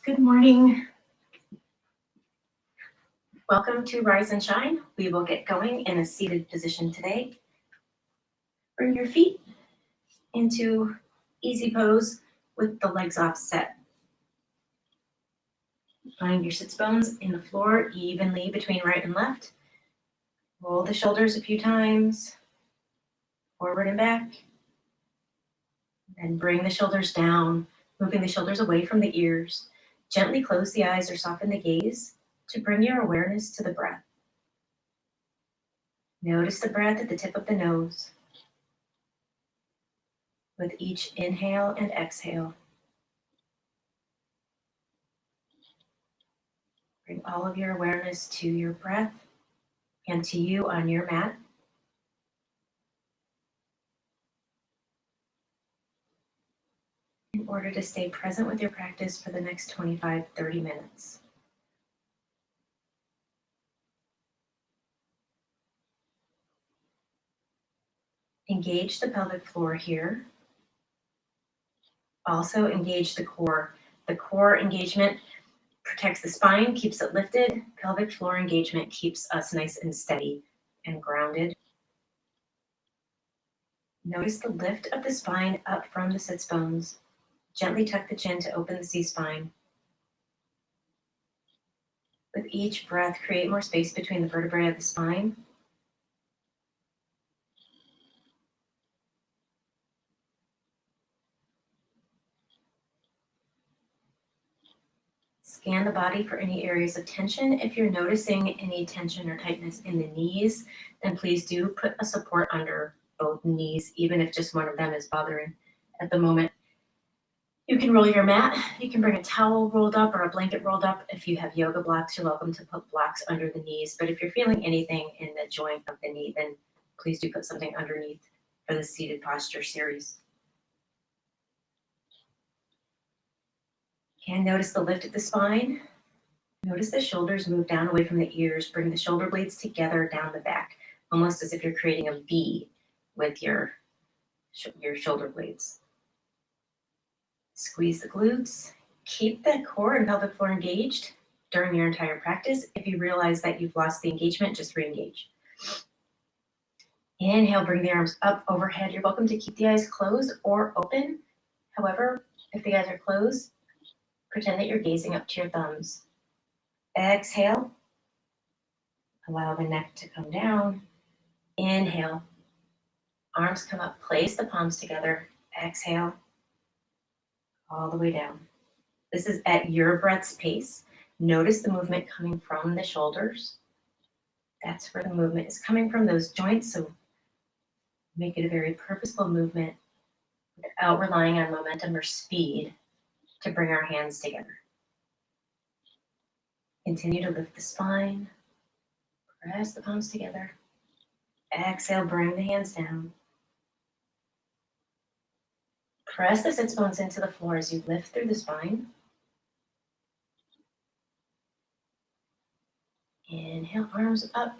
Good morning. Welcome to Rise and Shine. We will get going in a seated position today. Bring your feet into easy pose with the legs offset. Find your sits bones in the floor evenly between right and left. Roll the shoulders a few times, forward and back. Then bring the shoulders down, moving the shoulders away from the ears. Gently close the eyes or soften the gaze to bring your awareness to the breath. Notice the breath at the tip of the nose. With each inhale and exhale, bring all of your awareness to your breath and to you on your mat. In order to stay present with your practice for the next 25-30 minutes. Engage the pelvic floor here. Also engage the core. The core engagement protects the spine, keeps it lifted. Pelvic floor engagement keeps us nice and steady and grounded. Notice the lift of the spine up from the sits bones. Gently tuck the chin to open the C-spine. With each breath, create more space between the vertebrae of the spine. Scan the body for any areas of tension. If you're noticing any tension or tightness in the knees, then please do put a support under both knees, even if just one of them is bothering at the moment. You can roll your mat. You can bring a towel rolled up or a blanket rolled up. If you have yoga blocks, you're welcome to put blocks under the knees. But if you're feeling anything in the joint of the knee, then please do put something underneath for the seated posture series. And notice the lift at the spine. Notice the shoulders move down away from the ears. Bring the shoulder blades together down the back, almost as if you're creating a V with your shoulder blades. Squeeze the glutes. Keep the core and pelvic floor engaged during your entire practice. If you realize that you've lost the engagement, just re-engage. Inhale, bring the arms up overhead. You're welcome to keep the eyes closed or open. However, if the eyes are closed, pretend that you're gazing up to your thumbs. Exhale. Allow the neck to come down. Inhale. Arms come up. Place the palms together. Exhale. All the way down. This is at your breath's pace. Notice the movement coming from the shoulders. That's where the movement is coming from, those joints. So make it a very purposeful movement without relying on momentum or speed to bring our hands together. Continue to lift the spine. Press the palms together. Exhale, bring the hands down. Press the sits bones into the floor as you lift through the spine. Inhale, arms up.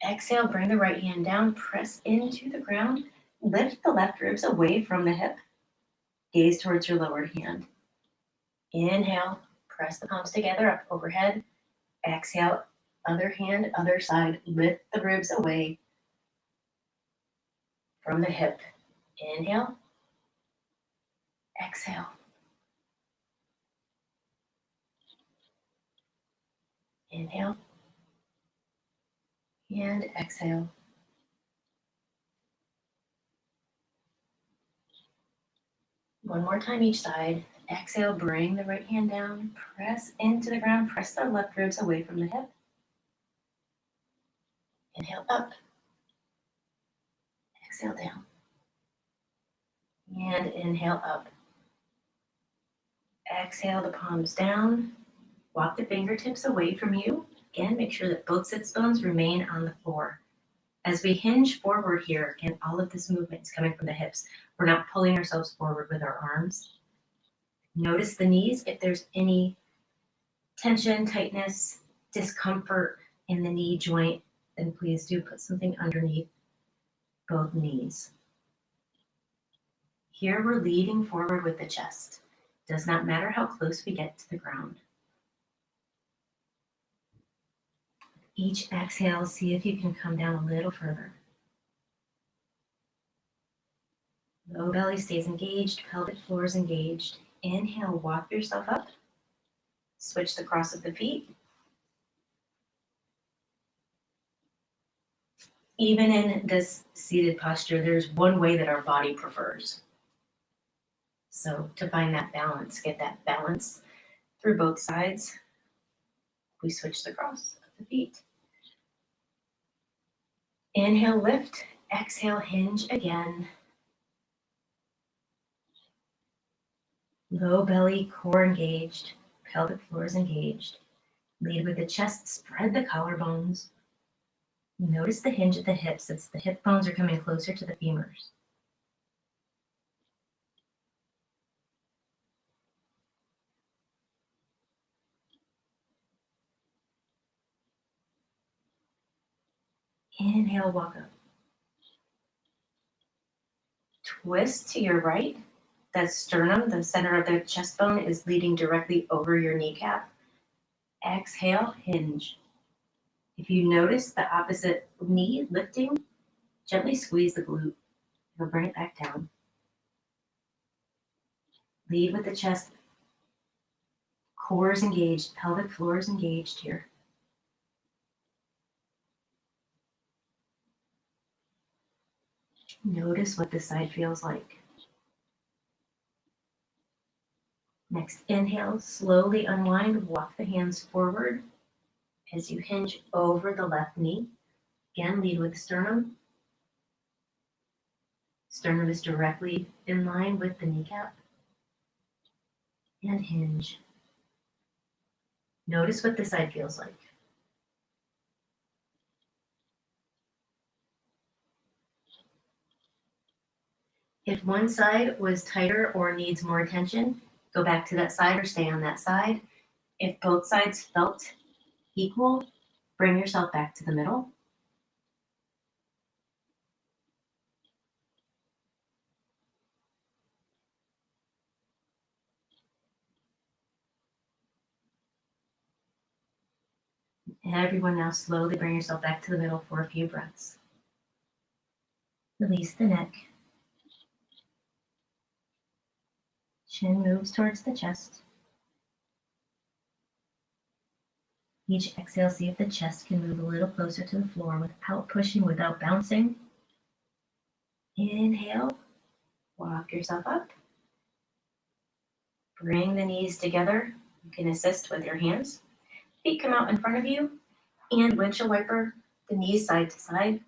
Exhale, bring the right hand down. Press into the ground. Lift the left ribs away from the hip. Gaze towards your lower hand. Inhale, press the palms together up overhead. Exhale, other hand, other side. Lift the ribs away from the hip. Inhale. Exhale. Inhale. And exhale. One more time each side. Exhale, bring the right hand down. Press into the ground. Press the left ribs away from the hip. Inhale up. Exhale down. And inhale up. Exhale the palms down. Walk the fingertips away from you. Again, make sure that both sits bones remain on the floor. As we hinge forward here, again, all of this movement is coming from the hips. We're not pulling ourselves forward with our arms. Notice the knees. If there's any tension, tightness, discomfort in the knee joint, then please do put something underneath both knees. Here we're leading forward with the chest. Does not matter how close we get to the ground. Each exhale, see if you can come down a little further. Low belly stays engaged, pelvic floor is engaged. Inhale, walk yourself up. Switch the cross of the feet. Even in this seated posture, there's one way that our body prefers. So to find that balance, get that balance through both sides, we switch the cross of the feet. Inhale, lift. Exhale, hinge again. Low belly, core engaged. Pelvic floor is engaged. Lead with the chest, spread the collarbones. Notice the hinge at the hips as the hip bones are coming closer to the femurs. Inhale, walk up. Twist to your right. That sternum, the center of the chest bone, is leading directly over your kneecap. Exhale, hinge. If you notice the opposite knee lifting, gently squeeze the glute. You'll bring it back down. Lead with the chest. Core is engaged. Pelvic floor is engaged here. Notice what this side feels like. Next, inhale, slowly unwind, walk the hands forward as you hinge over the left knee. Again, lead with sternum. Sternum is directly in line with the kneecap. And hinge. Notice what this side feels like. If one side was tighter or needs more attention, go back to that side or stay on that side. If both sides felt equal, bring yourself back to the middle. And everyone now slowly bring yourself back to the middle for a few breaths. Release the neck. Chin moves towards the chest. Each exhale, see if the chest can move a little closer to the floor without pushing, without bouncing. Inhale, walk yourself up. Bring the knees together. You can assist with your hands. Feet come out in front of you, and windshield wiper the knees side to side.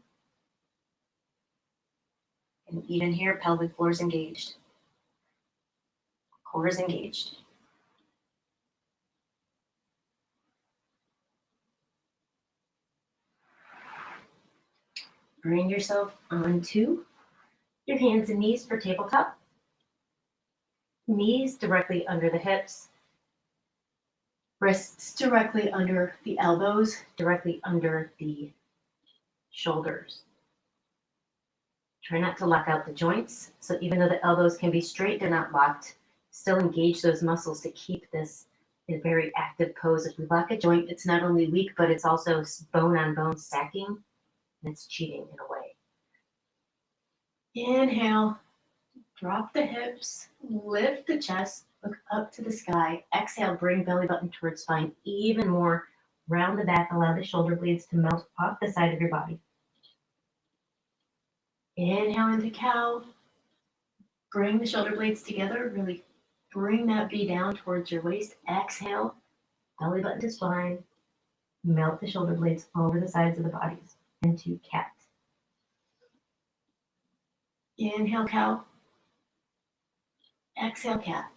And even here, pelvic floor is engaged. Core is engaged. Bring yourself onto your hands and knees for tabletop. Knees directly under the hips. Wrists directly under the elbows, directly under the shoulders. Try not to lock out the joints. So even though the elbows can be straight, they're not locked. Still engage those muscles to keep this in a very active pose. If we lock a joint, it's not only weak, but it's also bone on bone stacking, and it's cheating in a way. Inhale, drop the hips, lift the chest, look up to the sky. Exhale, bring belly button towards spine even more. Round the back, allow the shoulder blades to melt off the side of your body. Inhale into cow. Bring the shoulder blades together. Really bring that V down towards your waist. Exhale, belly button to spine. Melt the shoulder blades over the sides of the bodies. Into cat. Inhale, cow. Exhale, cat.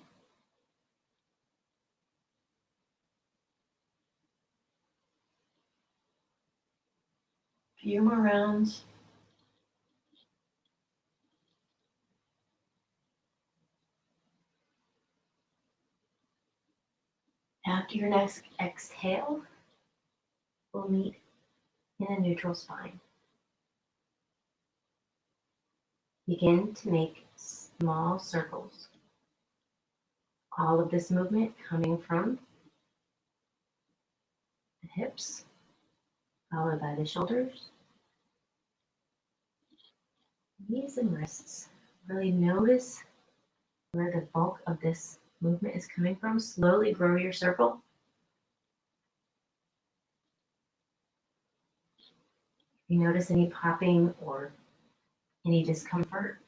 Few more rounds. After your next exhale, we'll meet in a neutral spine. Begin to make small circles All of this movement coming from the hips, followed by the shoulders, knees and wrists. Really notice where the bulk of this movement is coming from. Slowly grow your circle. If you notice any popping or any discomfort,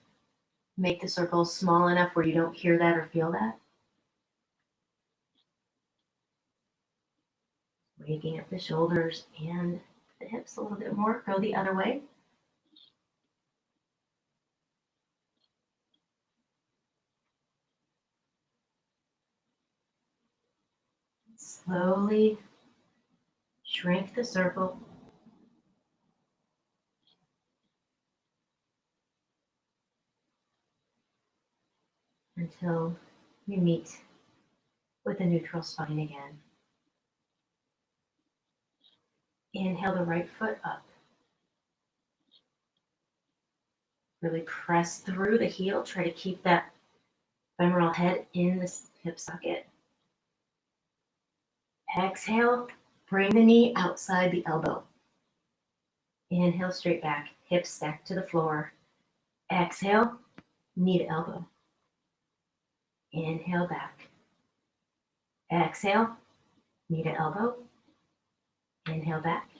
make the circle small enough where you don't hear that or feel that. Waking up the shoulders and the hips a little bit more. Go the other way. Slowly shrink the circle until you meet with a neutral spine again. Inhale the right foot up. Really press through the heel. Try to keep that femoral head in the hip socket. Exhale, bring the knee outside the elbow. Inhale, straight back, hips stacked to the floor. Exhale, knee to elbow. Inhale, back. Exhale, knee to elbow. Inhale, back.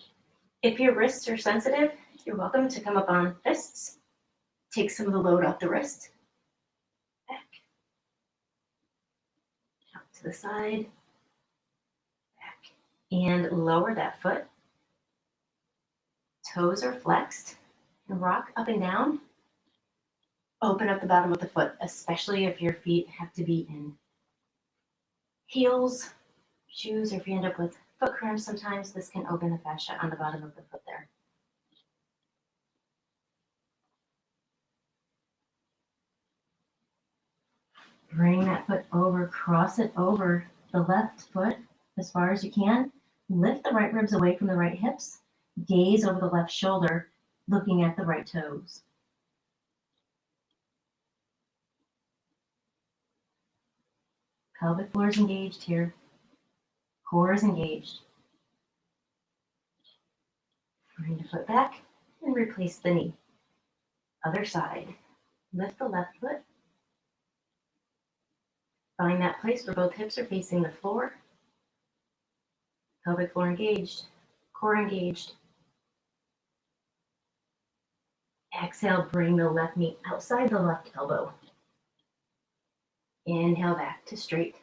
If your wrists are sensitive, you're welcome to come up on fists. Take some of the load off the wrist. Back. Out to the side. Back. And lower that foot. Toes are flexed. And rock up and down. Open up the bottom of the foot, especially if your feet have to be in heels, shoes, or if you end up with foot cramps sometimes, this can open the fascia on the bottom of the foot there. Bring that foot over, cross it over the left foot as far as you can. Lift the right ribs away from the right hips. Gaze over the left shoulder, looking at the right toes. Pelvic floor is engaged here. Core is engaged. Bring the foot back and replace the knee. Other side. Lift the left foot. Find that place where both hips are facing the floor. Pelvic floor engaged. Core engaged. Exhale, bring the left knee outside the left elbow. Inhale back to straight.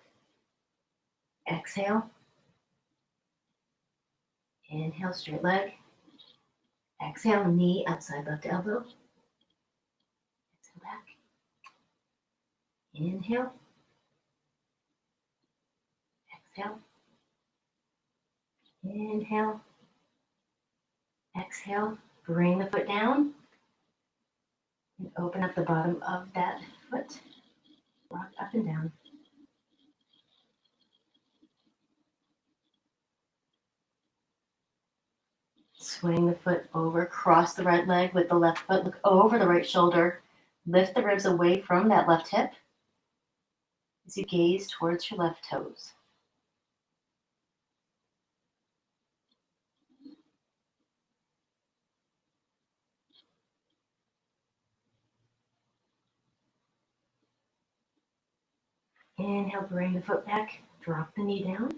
Exhale. Inhale, straight leg. Exhale, knee outside left elbow. Exhale back. Inhale. Exhale. Inhale. Exhale. Bring the foot down. And open up the bottom of that foot. Rock up and down. Swing the foot over, cross the right leg with the left foot, look over the right shoulder, lift the ribs away from that left hip as you gaze towards your left toes. Inhale, bring the foot back, drop the knee down.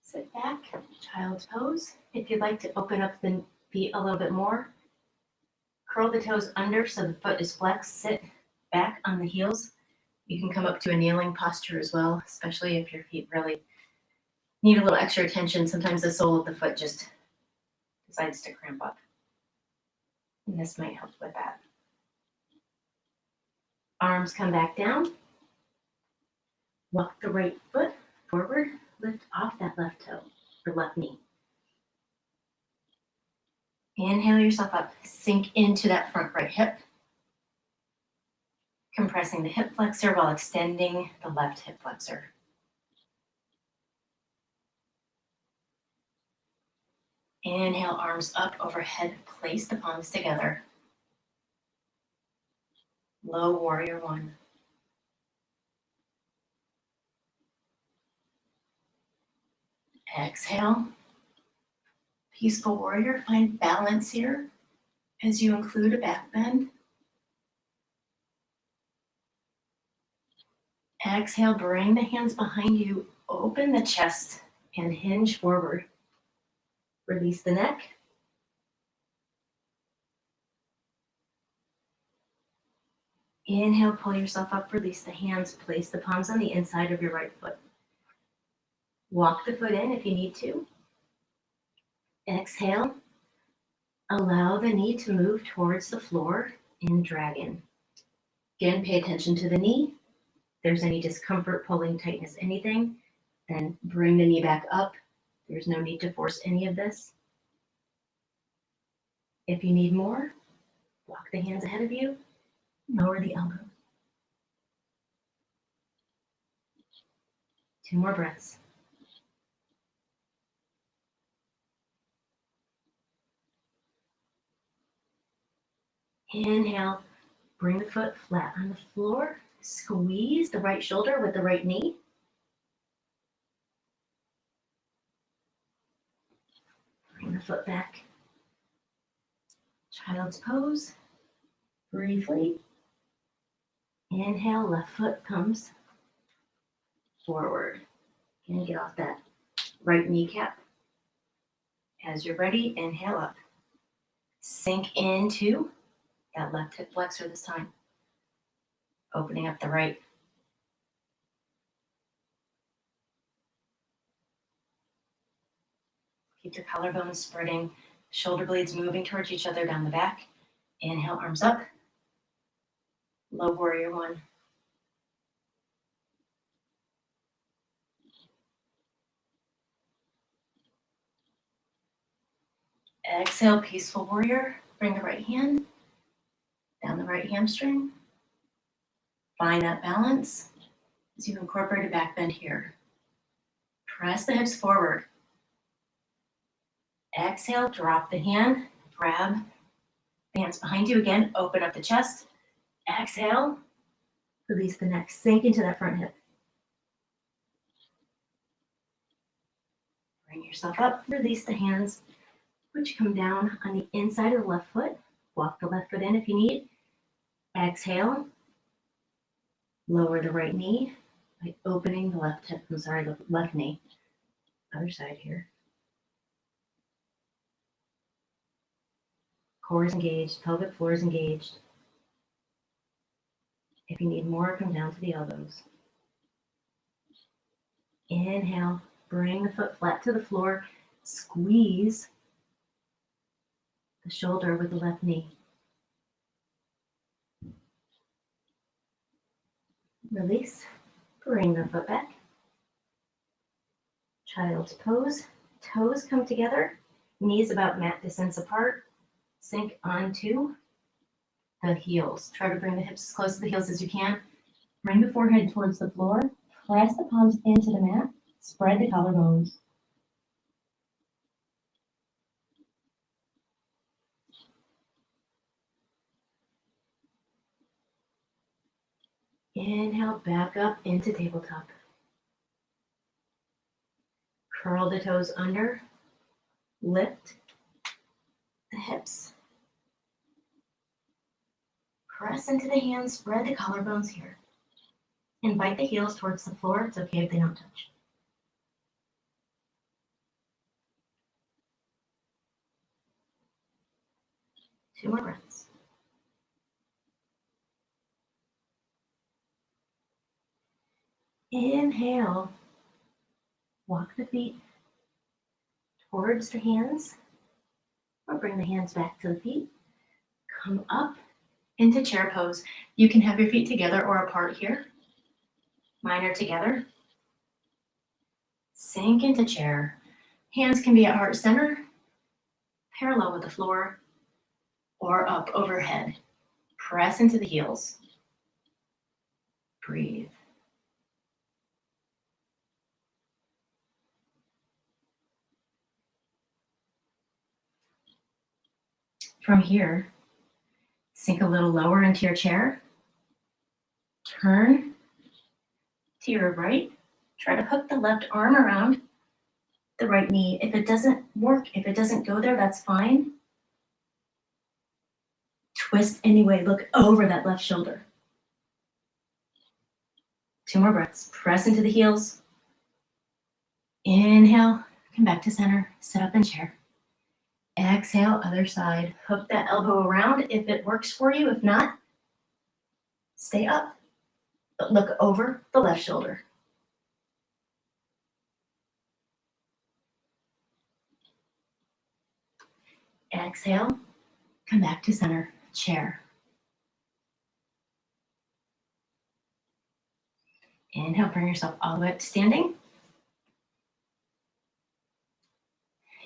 Sit back, child's pose. If you'd like to open up the feet a little bit more, curl the toes under so the foot is flexed. Sit back on the heels. You can come up to a kneeling posture as well, especially if your feet really need a little extra attention. Sometimes the sole of the foot just decides to cramp up. And this might help with that. Arms come back down. Walk the right foot forward. Lift off that left toe, or left knee. Inhale yourself up. Sink into that front right hip. Compressing the hip flexor while extending the left hip flexor. Inhale, arms up overhead. Place the palms together. Low warrior one. Exhale. Peaceful warrior. Find balance here as you include a back bend. Exhale, bring the hands behind you. Open the chest and hinge forward. Release the neck. Inhale, pull yourself up, release the hands, place the palms on the inside of your right foot. Walk the foot in if you need to. Exhale, allow the knee to move towards the floor in dragon. Again, pay attention to the knee. If there's any discomfort, pulling, tightness, anything, then bring the knee back up. There's no need to force any of this. If you need more, walk the hands ahead of you, lower the elbow. 2 more breaths. Inhale, bring the foot flat on the floor. Squeeze the right shoulder with the right knee. Bring the foot back. Child's pose. Briefly. Inhale, left foot comes forward. Again, get off that right kneecap. As you're ready, inhale up. Sink into that left hip flexor this time. Opening up the right. Keep the collarbones spreading, shoulder blades moving towards each other down the back. Inhale, arms up. Low warrior 1. Exhale, peaceful warrior. Bring the right hand down the right hamstring. Find that balance as you incorporate a back bend here. Press the hips forward. Exhale, drop the hand, grab the hands behind you again, open up the chest. Exhale, release the neck, sink into that front hip. Bring yourself up, release the hands, which come down on the inside of the left foot. Walk the left foot in if you need. Exhale, lower the right knee by opening the left hip, the left knee. Other side here. Core is engaged, pelvic floor is engaged. If you need more, come down to the elbows. Inhale, bring the foot flat to the floor. Squeeze the shoulder with the left knee. Release, bring the foot back. Child's pose, toes come together, knees about mat distance apart. Sink onto the heels. Try to bring the hips as close to the heels as you can. Bring the forehead towards the floor. Press the palms into the mat. Spread the collarbones. Inhale, back up into tabletop. Curl the toes under. Lift the hips. Press into the hands, spread the collarbones here. Invite the heels towards the floor. It's okay if they don't touch. Two more breaths. Inhale. Walk the feet towards the hands, or bring the hands back to the feet. Come up into chair pose. You can have your feet together or apart here. Mine are together. Sink into chair. Hands can be at heart center, parallel with the floor, or up overhead. Press into the heels. Breathe. From here, sink a little lower into your chair. Turn to your right. Try to hook the left arm around the right knee. If it doesn't work, if it doesn't go there, that's fine. Twist anyway, look over that left shoulder. 2 more breaths. Press into the heels. Inhale, come back to center, sit up in chair. Exhale, other side. Hook that elbow around if it works for you. If not, stay up, but look over the left shoulder. Exhale, come back to center, chair. Inhale, bring yourself all the way up to standing.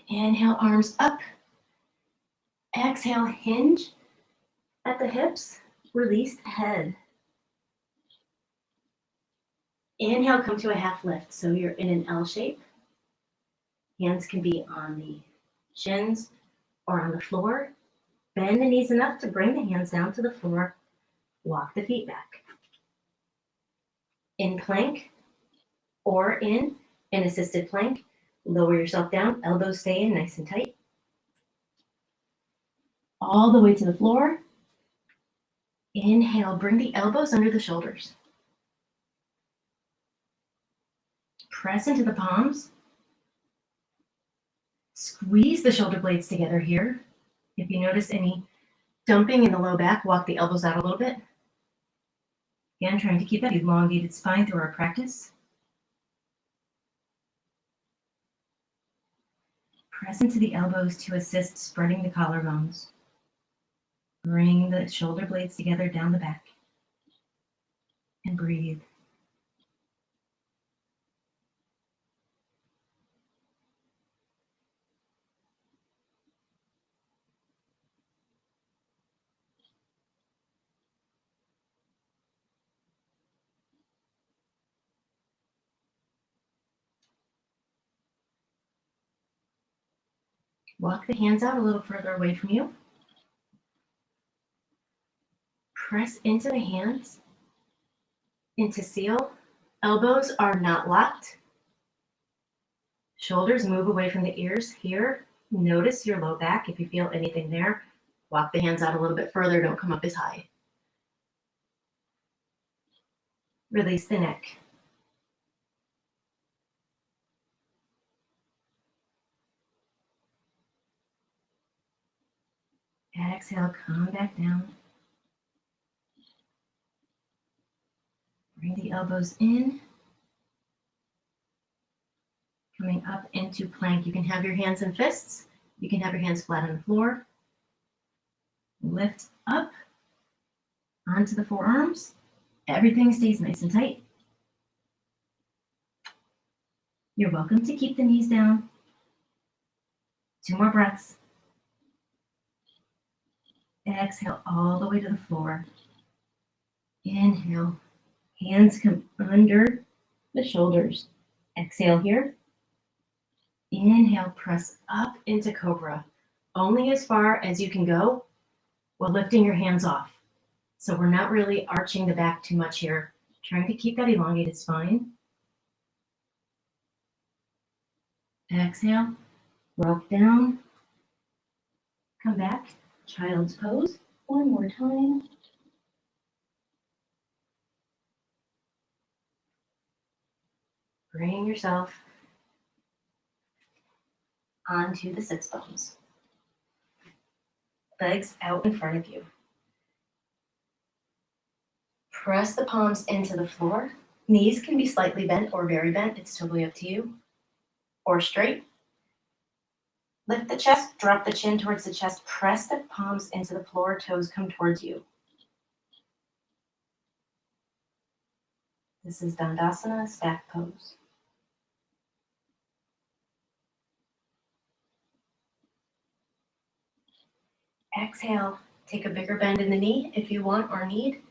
Inhale, arms up. Exhale, hinge at the hips, release the head. Inhale, come to a half lift. So you're in an L shape. Hands can be on the shins or on the floor. Bend the knees enough to bring the hands down to the floor. Walk the feet back. In plank or in an assisted plank, lower yourself down, elbows stay in nice and tight. All the way to the floor. Inhale, bring the elbows under the shoulders. Press into the palms. Squeeze the shoulder blades together here. If you notice any dumping in the low back, walk the elbows out a little bit. Again, trying to keep that elongated spine through our practice. Press into the elbows to assist spreading the collarbones. Bring the shoulder blades together down the back. And breathe. Walk the hands out a little further away from you. Press into the hands, into seal. Elbows are not locked. Shoulders move away from the ears here. Notice your low back. If you feel anything there, walk the hands out a little bit further. Don't come up as high. Release the neck. Exhale, come back down. Bring the elbows in. Coming up into plank. You can have your hands in fists. You can have your hands flat on the floor. Lift up onto the forearms. Everything stays nice and tight. You're welcome to keep the knees down. 2 more breaths. Exhale all the way to the floor. Inhale. Hands come under the shoulders. Exhale here. Inhale, press up into cobra. Only as far as you can go while lifting your hands off. So we're not really arching the back too much here. Trying to keep that elongated spine. Exhale, rock down. Come back, child's pose. 1 more time. Bring yourself onto the sits bones. Legs out in front of you. Press the palms into the floor. Knees can be slightly bent or very bent. It's totally up to you. Or straight. Lift the chest, drop the chin towards the chest. Press the palms into the floor. Toes come towards you. This is Dandasana, stack pose. Exhale, take a bigger bend in the knee if you want or need.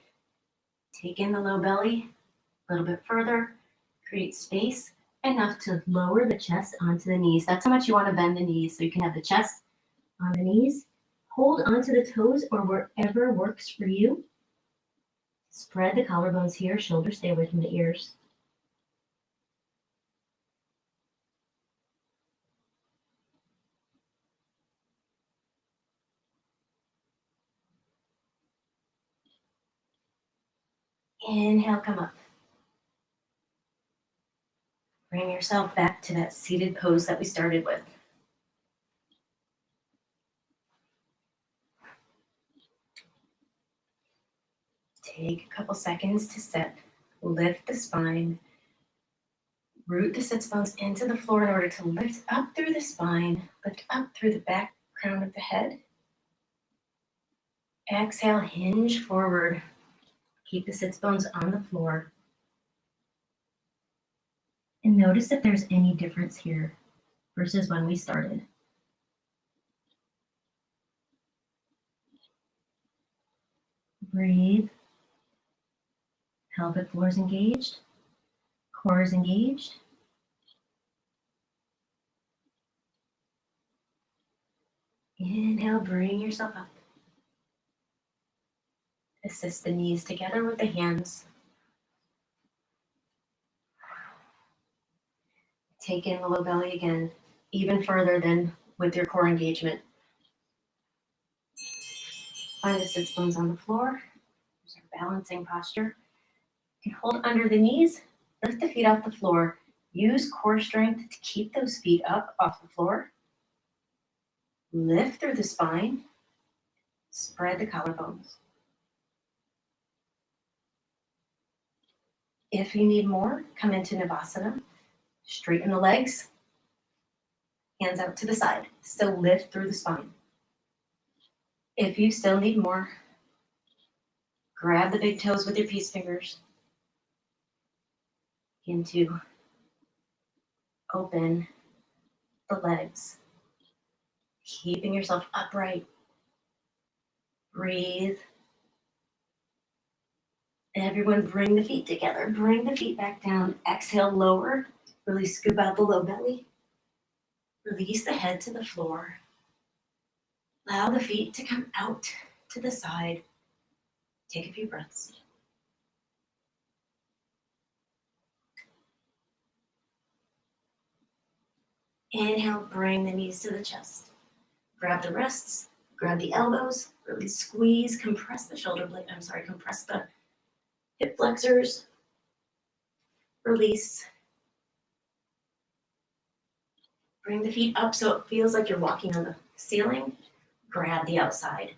Take in the low belly a little bit further. Create space enough to lower the chest onto the knees. That's how much you want to bend the knees. So you can have the chest on the knees. Hold onto the toes or wherever works for you. Spread the collarbones here. Shoulders stay away from the ears. Inhale, come up. Bring yourself back to that seated pose that we started with. Take a couple seconds to sit. Lift the spine. Root the sits bones into the floor in order to lift up through the spine, lift up through the back crown of the head. Exhale, hinge forward. Keep the sits bones on the floor. And notice if there's any difference here versus when we started. Breathe. Pelvic floor is engaged. Core is engaged. Inhale, bring yourself up. Assist the knees together with the hands. Take in the low belly again, even further than with your core engagement. Find the sits bones on the floor. There's our balancing posture. You can hold under the knees, lift the feet off the floor. Use core strength to keep those feet up off the floor. Lift through the spine. Spread the collarbones. If you need more, come into Dandasana. Straighten the legs. Hands out to the side. Still lift through the spine. If you still need more, grab the big toes with your peace fingers. Begin to open the legs, keeping yourself upright. Breathe. Everyone bring the feet together. Bring the feet back down. Exhale, lower. Really scoop out the low belly. Release the head to the floor. Allow the feet to come out to the side. Take a few breaths. Inhale, bring the knees to the chest. Grab the wrists, grab the elbows, really squeeze, compress the compress the hip flexors. Release. Bring the feet up so it feels like you're walking on the ceiling. Grab the outside.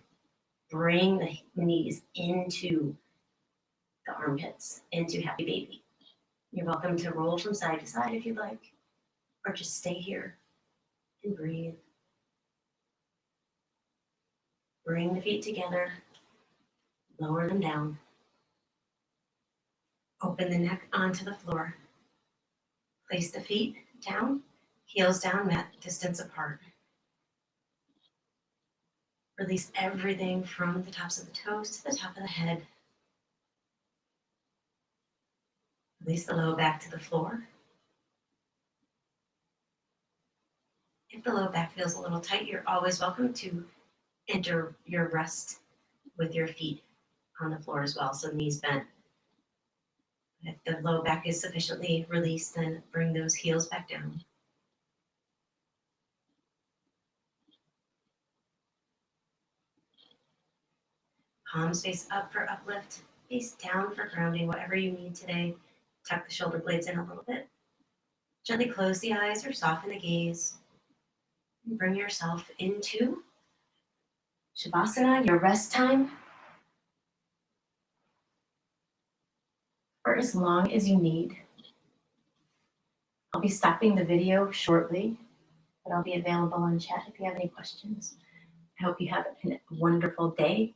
Bring the knees into the armpits, into happy baby. You're welcome to roll from side to side if you'd like, or just stay here and breathe. Bring the feet together, lower them down. Open the neck onto the floor. Place the feet down, heels down, mat distance apart. Release everything from the tops of the toes to the top of the head. Release the low back to the floor. If the low back feels a little tight, you're always welcome to enter your rest with your feet on the floor as well, so knees bent. If the low back is sufficiently released, then bring those heels back down. Palms face up for uplift, face down for grounding, whatever you need today. Tuck the shoulder blades in a little bit. Gently close the eyes or soften the gaze. And bring yourself into Shavasana, your rest time, for as long as you need. I'll be stopping the video shortly, but I'll be available on chat if you have any questions. I hope you have a wonderful day,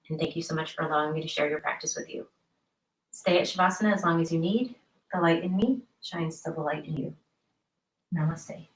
and thank you so much for allowing me to share your practice with you. Stay at Shavasana as long as you need. The light in me shines still the light in you. Namaste.